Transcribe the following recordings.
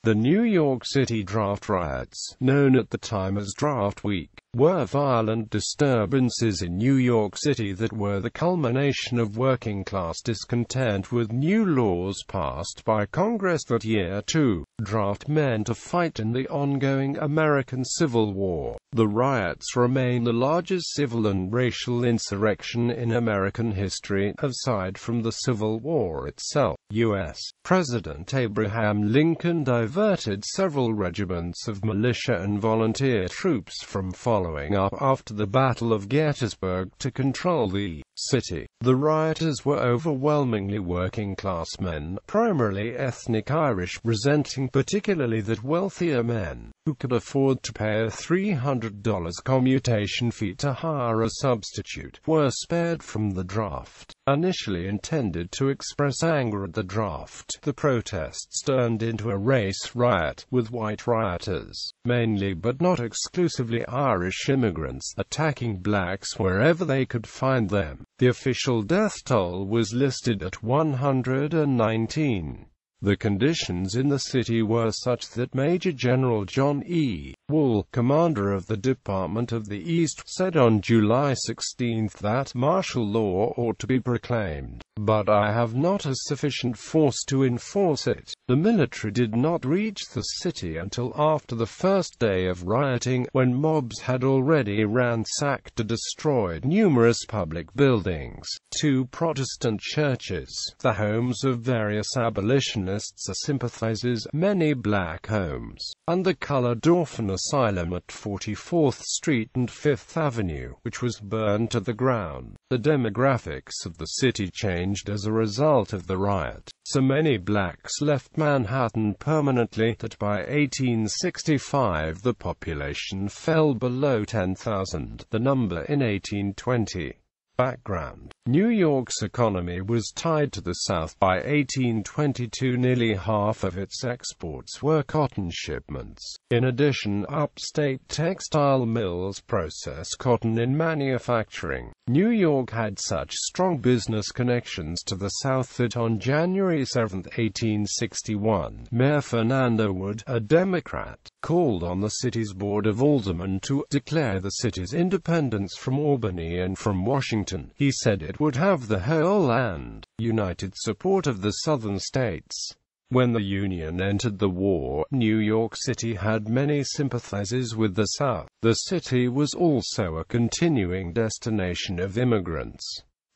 The New York City draft riots, known at the time as Draft Week, were violent disturbances in New York City that were the culmination of working-class discontent with new laws passed by Congress that year to draft men to fight in the ongoing American Civil War. The riots remain the largest civil and racial insurrection in American history, aside from the Civil War itself. U.S. President Abraham Lincoln diverted several regiments of militia and volunteer troops from following up after the Battle of Gettysburg to control the city. The rioters were overwhelmingly working-class men, primarily ethnic Irish, resenting particularly that wealthier men, who could afford to pay a $300 commutation fee to hire a substitute, were spared from the draft. Initially intended to express anger at the draft, the protests turned into a race riot, with white rioters, mainly but not exclusively Irish immigrants, attacking blacks wherever they could find them. The official death toll was listed at 119. The conditions in the city were such that Major General John E. Wool, commander of the Department of the East, said on July 16 that martial law ought to be proclaimed, but I have not a sufficient force to enforce it. The military did not reach the city until after the first day of rioting, when mobs had already ransacked and destroyed numerous public buildings, 2 Protestant churches, the homes of various abolitionists or sympathizers, many black homes, and the colored orphan asylum at 44th Street and 5th Avenue, which was burned to the ground. The demographics of the city changed as a result of the riot. So many blacks left Manhattan permanently that by 1865 the population fell below 10,000, the number in 1820. Background: New York's economy was tied to the South. By 1822 nearly half of its exports were cotton shipments. In addition, upstate textile mills process cotton in manufacturing. New York had such strong business connections to the South that on January 7, 1861, Mayor Fernando Wood, a Democrat, called on the city's Board of Aldermen to declare the city's independence from Albany and from Washington. He said it would have the whole and united support of the southern states. When the Union entered the war, New York City had many sympathizers with the South. The city was also a continuing destination of immigrants.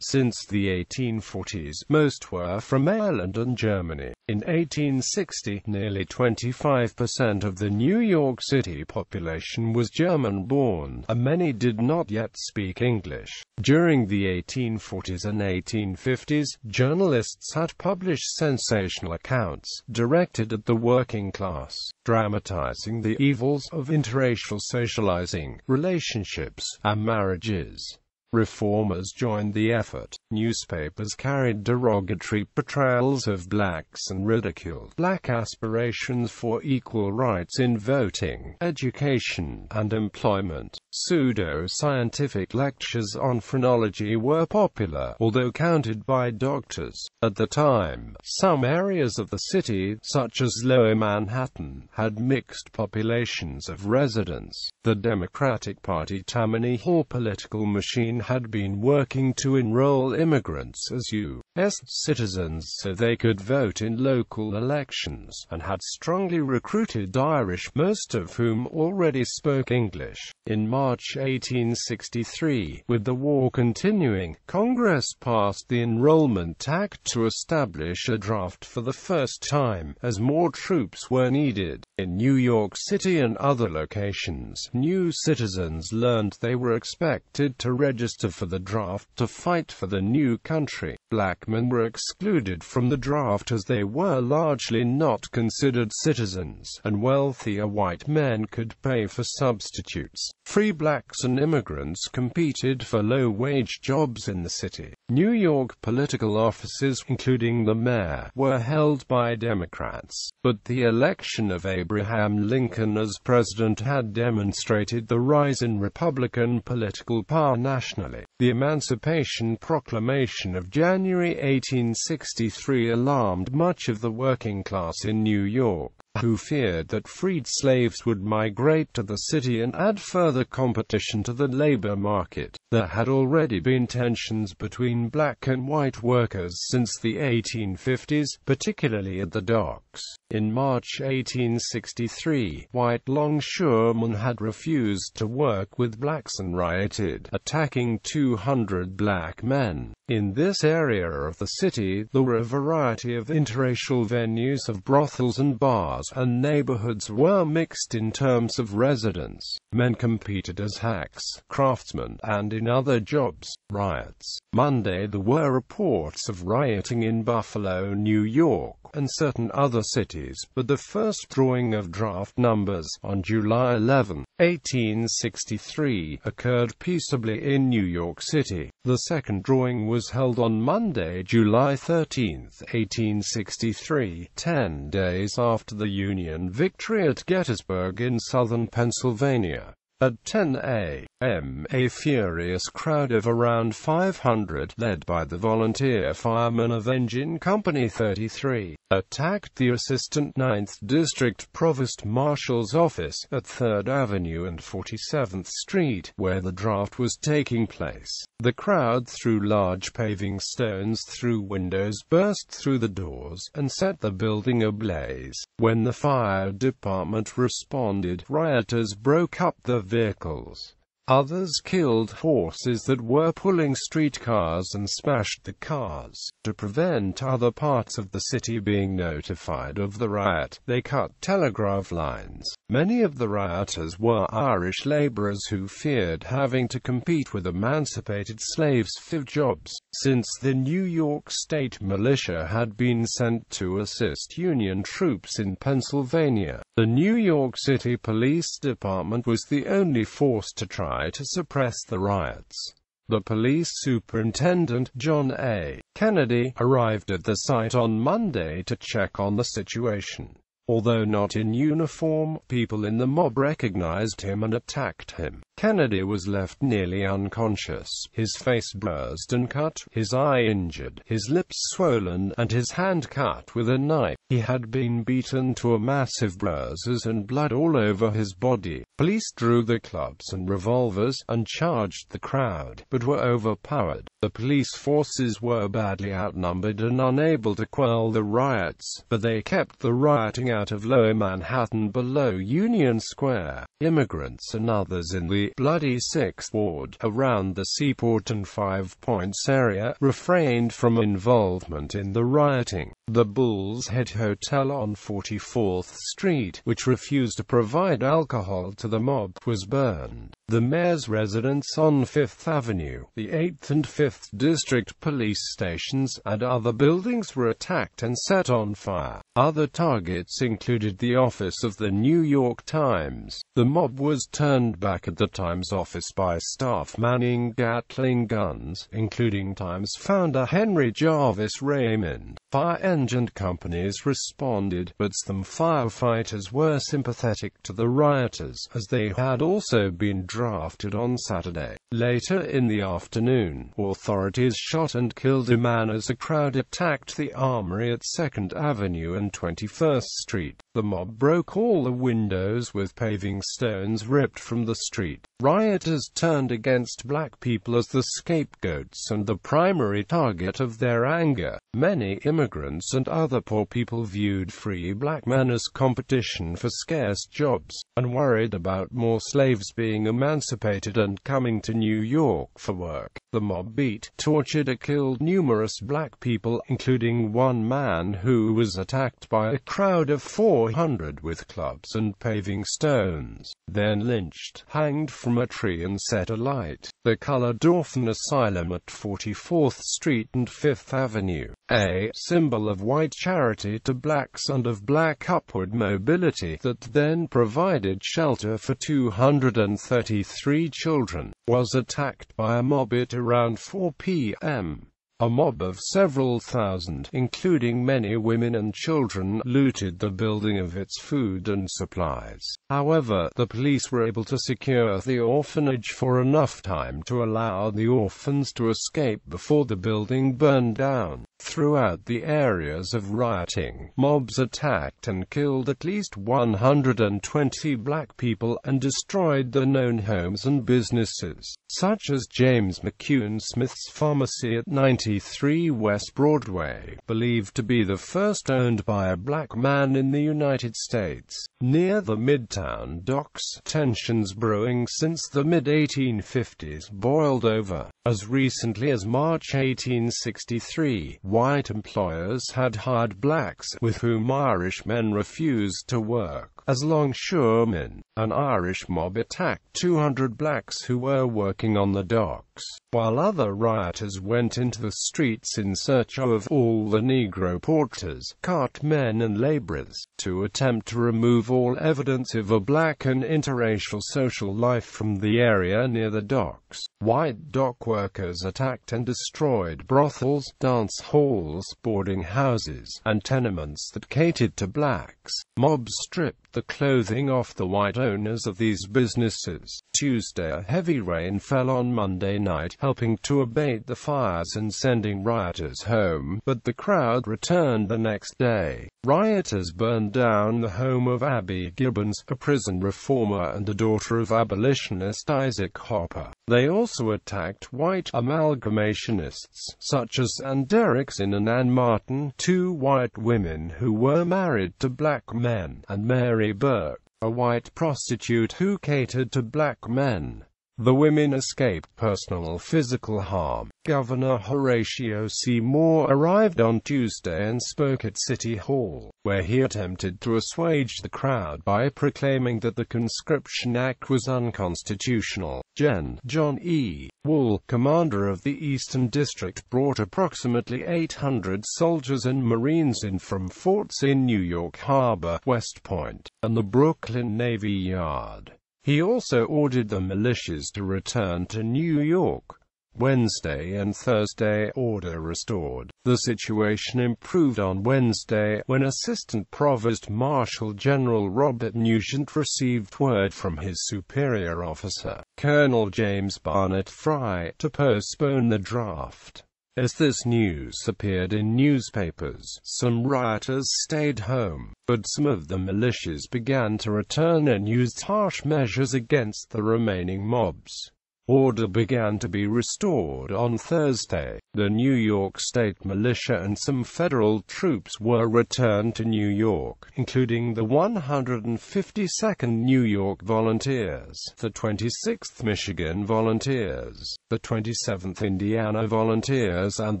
Since the 1840s, most were from Ireland and Germany. In 1860, nearly 25% of the New York City population was German-born, and many did not yet speak English. During the 1840s and 1850s, journalists had published sensational accounts directed at the working class, dramatizing the evils of interracial socializing, relationships, and marriages. Reformers joined the effort. Newspapers carried derogatory portrayals of blacks and ridiculed black aspirations for equal rights in voting, education, and employment. Pseudo-scientific lectures on phrenology were popular, although counted by doctors. At the time, some areas of the city, such as Lower Manhattan, had mixed populations of residents. The Democratic Party Tammany Hall political machine had been working to enroll immigrants as U.S. citizens so they could vote in local elections, and had strongly recruited Irish, most of whom already spoke English. In March 1863, with the war continuing, Congress passed the Enrollment Act to establish a draft for the first time, as more troops were needed. In New York City and other locations, new citizens learned they were expected to register for the draft to fight for the new country. Black men were excluded from the draft as they were largely not considered citizens, and wealthier white men could pay for substitutes. Free blacks and immigrants competed for low-wage jobs in the city. New York political offices, including the mayor, were held by Democrats, but the election of Abraham Lincoln as president had demonstrated the rise in Republican political power nationally. The Emancipation Proclamation of January 1863 alarmed much of the working class in New York. who feared that freed slaves would migrate to the city and add further competition to the labor market. There had already been tensions between black and white workers since the 1850s, particularly at the docks. In March 1863, white longshoremen had refused to work with blacks and rioted, attacking 200 black men. In this area of the city, there were a variety of interracial venues of brothels and bars, and neighborhoods were mixed in terms of residence. Men competed as hacks, craftsmen, and in other jobs. Riots. Monday there were reports of rioting in Buffalo, New York, and certain other cities, but the first drawing of draft numbers, on July 11, 1863, occurred peaceably in New York City. The second drawing was held on Monday, July 13, 1863, 10 days after the Union victory at Gettysburg in southern Pennsylvania. At 10 a.m., a furious crowd of around 500, led by the volunteer firemen of Engine Company 33, attacked the Assistant 9th District Provost Marshal's office at 3rd Avenue and 47th Street, where the draft was taking place. The crowd threw large paving stones through windows, burst through the doors, and set the building ablaze. When the fire department responded, rioters broke up the vehicles. Others killed horses that were pulling streetcars and smashed the cars. To prevent other parts of the city being notified of the riot, they cut telegraph lines. Many of the rioters were Irish laborers who feared having to compete with emancipated slaves for jobs, since the New York State militia had been sent to assist Union troops in Pennsylvania. The New York City Police Department was the only force to try to suppress the riots. The police superintendent, John A. Kennedy, arrived at the site on Monday to check on the situation. Although not in uniform, people in the mob recognized him and attacked him. Kennedy was left nearly unconscious, his face bruised and cut, his eye injured, his lips swollen, and his hand cut with a knife. He had been beaten to a massive bruises and blood all over his body. Police drew their clubs and revolvers, and charged the crowd, but were overpowered. The police forces were badly outnumbered and unable to quell the riots, but they kept the rioting out of Lower Manhattan below Union Square. Immigrants and others in the bloody 6th Ward, around the Seaport and Five Points area, refrained from involvement in the rioting. The Bull's Head Hotel on 44th Street, which refused to provide alcohol to the mob, was burned. The mayor's residence on 5th Avenue, the 8th and 5th District police stations, and other buildings were attacked and set on fire. Other targets included the office of the New York Times. The mob was turned back at the Times office by staff manning Gatling guns, including Times founder Henry Jarvis Raymond. Fire engine companies responded, but some firefighters were sympathetic to the rioters, as they had also been drafted on Saturday. Later in the afternoon, authorities shot and killed a man as a crowd attacked the Armory at 2nd Avenue and 21st Street. The mob broke all the windows with paving stones ripped from the street. Rioters turned against black people as the scapegoats and the primary target of their anger. Many immigrants and other poor people viewed free black men as competition for scarce jobs, and worried about more slaves being emancipated and coming to New York for work. The mob beat, tortured and killed numerous black people, including one man who was attacked by a crowd of 400 with clubs and paving stones, then lynched, hanged from a tree and set alight. The Colored Orphan Asylum at 44th Street and 5th Avenue, a symbol of white charity to blacks and of black upward mobility that then provided shelter for 233 children, was attacked by a mob at around 4 p.m. A mob of several thousand, including many women and children, looted the building of its food and supplies. However, the police were able to secure the orphanage for enough time to allow the orphans to escape before the building burned down. Throughout the areas of rioting, mobs attacked and killed at least 120 black people and destroyed the known homes and businesses, such as James McCune Smith's pharmacy at 93 West Broadway, believed to be the first owned by a black man in the United States, near the Midtown docks. Tensions brewing since the mid-1850s boiled over. As recently as March 1863, white employers had hired blacks, with whom Irish men refused to work, as longshoremen. An Irish mob attacked 200 blacks who were working on the docks, while other rioters went into the streets in search of all the Negro porters, cartmen and laborers, to attempt to remove all evidence of a black and interracial social life from the area near the docks. White dock workers attacked and destroyed brothels, dance halls, boarding houses, and tenements that catered to blacks. Mobs stripped the clothing off the white owners of these businesses. Tuesday, a heavy rain fell on Monday night, helping to abate the fires and sending rioters home, but the crowd returned the next day. Rioters burned down the home of Abby Gibbons, a prison reformer and a daughter of abolitionist Isaac Hopper. They also attacked white amalgamationists, such as Ann Derrickson and Ann Martin, two white women who were married to black men, and Mary Burke, a white prostitute who catered to black men. The women escaped personal physical harm. Governor Horatio C. Moore arrived on Tuesday and spoke at City Hall, where he attempted to assuage the crowd by proclaiming that the Conscription Act was unconstitutional. John E. Wool, commander of the Eastern District, brought approximately 800 soldiers and Marines in from forts in New York Harbor, West Point, and the Brooklyn Navy Yard. He also ordered the militias to return to New York. Wednesday and Thursday, order restored. The situation improved on Wednesday, when Assistant Provost Marshal General Robert Nugent received word from his superior officer, Colonel James Barnett Frye, to postpone the draft. As this news appeared in newspapers, some rioters stayed home, but some of the militias began to return and used harsh measures against the remaining mobs. Order began to be restored on Thursday. The New York State Militia and some federal troops were returned to New York, including the 152nd New York Volunteers, the 26th Michigan Volunteers, the 27th Indiana Volunteers and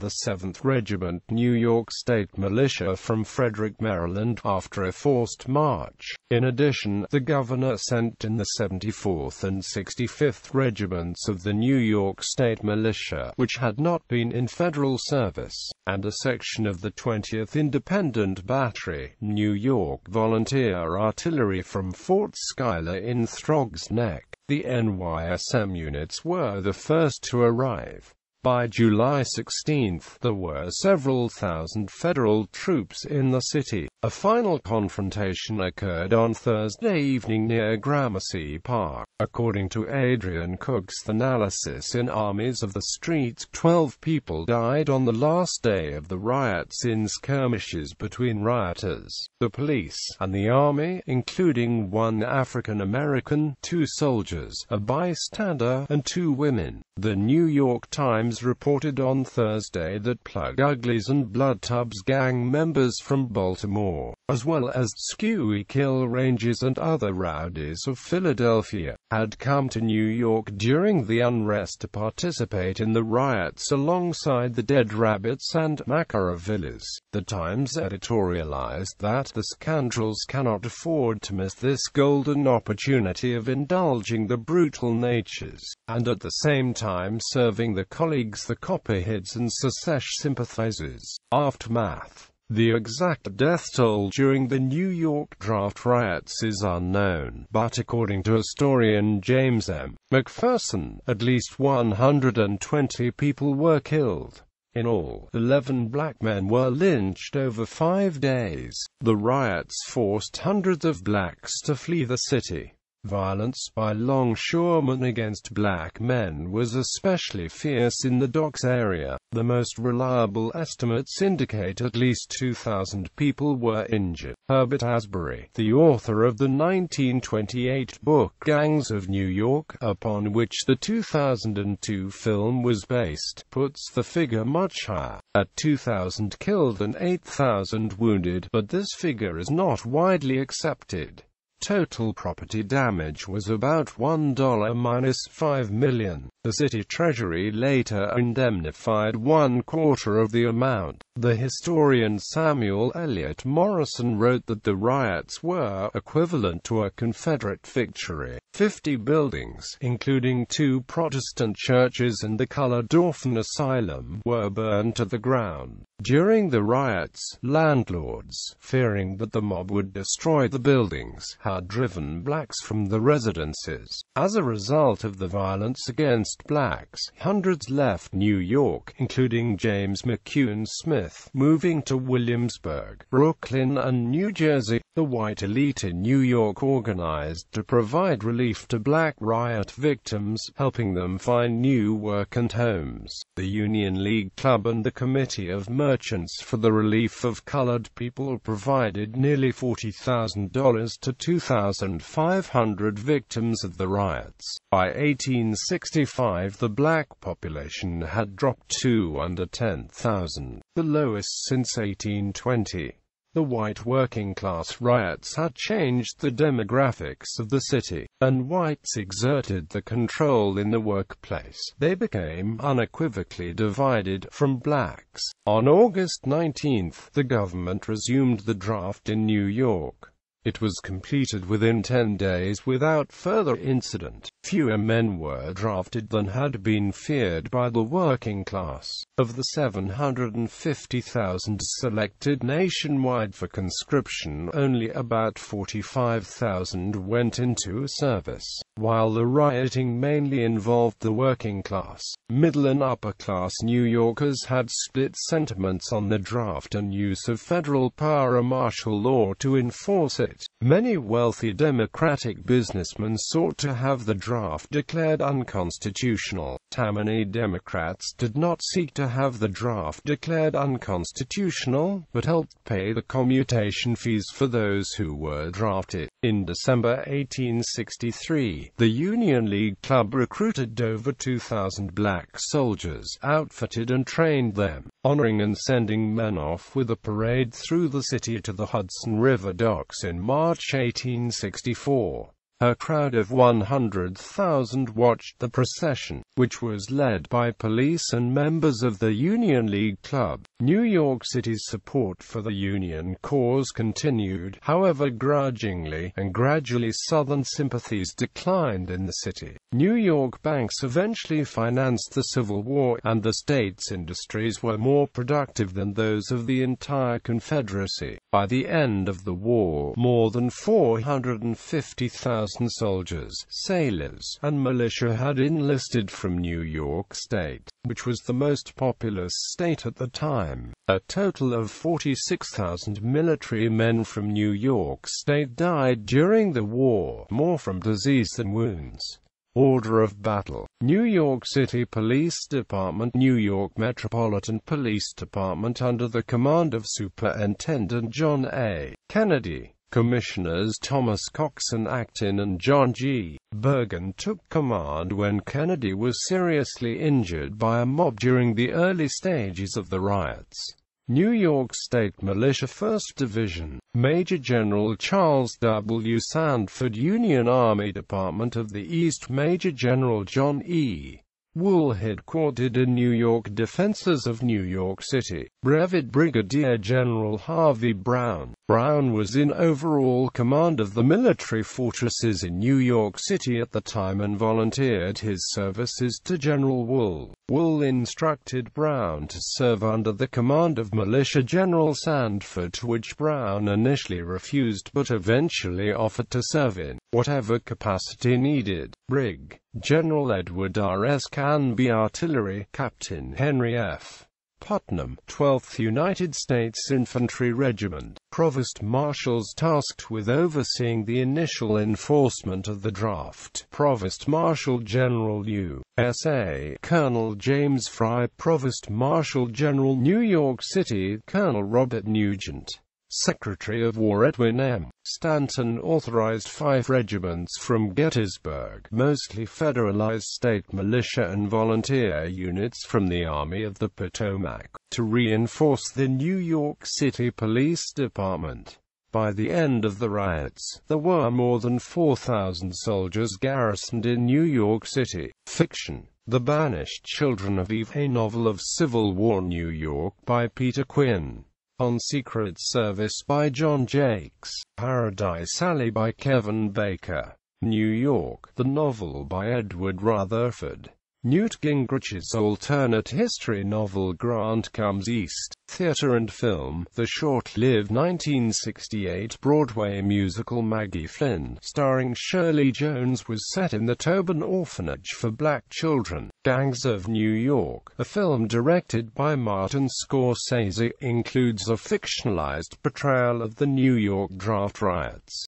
the 7th Regiment New York State Militia from Frederick, Maryland, after a forced march. In addition, the governor sent in the 74th and 65th Regiments of the New York State Militia, which had not been in federal service, and a section of the 20th Independent Battery, New York Volunteer Artillery from Fort Schuyler in Throgs Neck. The NYSM units were the first to arrive. By July 16, there were several thousand federal troops in the city. A final confrontation occurred on Thursday evening near Gramercy Park. According to Adrian Cook's analysis in Armies of the Street, 12 people died on the last day of the riots in skirmishes between rioters, the police, and the army, including one African American, 2 soldiers, a bystander, and 2 women. The New York Times reported on Thursday that Plug Uglies and Blood Tubs gang members from Baltimore, as well as Schuylkill Rangers and other rowdies of Philadelphia, had come to New York during the unrest to participate in the riots alongside the Dead Rabbits and Machiavellis. The Times editorialized that the scoundrels cannot afford to miss this golden opportunity of indulging the brutal natures, and at the same time serving the colleagues, the Copperheads and Secesh sympathizers. Aftermath. The exact death toll during the New York draft riots is unknown, but according to historian James M. McPherson, at least 120 people were killed. In all, 11 black men were lynched over 5 days. The riots forced hundreds of blacks to flee the city. Violence by longshoremen against black men was especially fierce in the docks area. The most reliable estimates indicate at least 2,000 people were injured. Herbert Asbury, the author of the 1928 book Gangs of New York, upon which the 2002 film was based, puts the figure much higher, at 2,000 killed and 8,000 wounded, but this figure is not widely accepted. Total property damage was about $1-5 million. The city treasury later indemnified 1/4 of the amount. The historian Samuel Eliot Morrison wrote that the riots were equivalent to a Confederate victory. 50 buildings, including 2 Protestant churches and the Colored Orphan Asylum, were burned to the ground. During the riots, landlords, fearing that the mob would destroy the buildings, had driven blacks from the residences. As a result of the violence against blacks, hundreds left New York, including James McCune Smith, moving to Williamsburg, Brooklyn and New Jersey. The white elite in New York organized to provide relief to black riot victims, helping them find new work and homes. The Union League Club and the Committee of Merchants for the Relief of Colored People provided nearly $40,000 to 2,500 victims of the riots. By 1865, the black population had dropped to under 10,000, the lowest since 1820. The white working-class riots had changed the demographics of the city, and whites exerted the control in the workplace. They became unequivocally divided from blacks. On August 19, the government resumed the draft in New York. It was completed within 10 days without further incident. Fewer men were drafted than had been feared by the working class. Of the 750,000 selected nationwide for conscription, only about 45,000 went into service. While the rioting mainly involved the working class, middle and upper-class New Yorkers had split sentiments on the draft and use of federal power martial law to enforce it. Many wealthy Democratic businessmen sought to have the draft declared unconstitutional. Tammany Democrats did not seek to have the draft declared unconstitutional, but helped pay the commutation fees for those who were drafted. In December 1863, the Union League Club recruited over 2,000 black soldiers, outfitted and trained them, honoring and sending men off with a parade through the city to the Hudson River docks in March 1864. A crowd of 100,000 watched the procession, which was led by police and members of the Union League Club. New York City's support for the Union cause continued, however grudgingly, and gradually Southern sympathies declined in the city. New York banks eventually financed the Civil War, and the state's industries were more productive than those of the entire Confederacy. By the end of the war, more than 450,000 soldiers, sailors, and militia had enlisted from New York State, which was the most populous state at the time. A total of 46,000 military men from New York State died during the war, more from disease than wounds. Order of battle. New York City Police Department, New York Metropolitan Police Department under the command of Superintendent John A. Kennedy. Commissioners Thomas Coxon Acton and John G. Bergen took command when Kennedy was seriously injured by a mob during the early stages of the riots. New York State Militia 1st Division, Major General Charles W. Sanford. Union Army Department of the East, Major General John E. Wool. Headquartered in New York. Defenses of New York City, Brevet Brigadier General Harvey Brown. Brown was in overall command of the military fortresses in New York City at the time and volunteered his services to General Wool. Wool instructed Brown to serve under the command of Militia General Sanford, which Brown initially refused but eventually offered to serve in whatever capacity needed. Brig. General Edward R. S. Canby. Artillery Captain Henry F. Putnam, 12th United States Infantry Regiment, provost marshals tasked with overseeing the initial enforcement of the draft, Provost Marshal General U.S.A. Colonel James Fry, Provost Marshal General New York City, Colonel Robert Nugent. Secretary of War Edwin M. Stanton authorized 5 regiments from Gettysburg, mostly federalized state militia and volunteer units from the Army of the Potomac, to reinforce the New York City Police Department. By the end of the riots, there were more than 4,000 soldiers garrisoned in New York City. Fiction. The Banished Children of Eve, a novel of Civil War New York by Peter Quinn. On Secret Service by John Jakes. Paradise Alley by Kevin Baker. New York, the novel by Edward Rutherford. Newt Gingrich's alternate history novel Grant Comes East. Theater and film. The short-lived 1968 Broadway musical Maggie Flynn, starring Shirley Jones, was set in the Tobin Orphanage for Black Children. Gangs of New York, a film directed by Martin Scorsese, includes a fictionalized portrayal of the New York draft riots.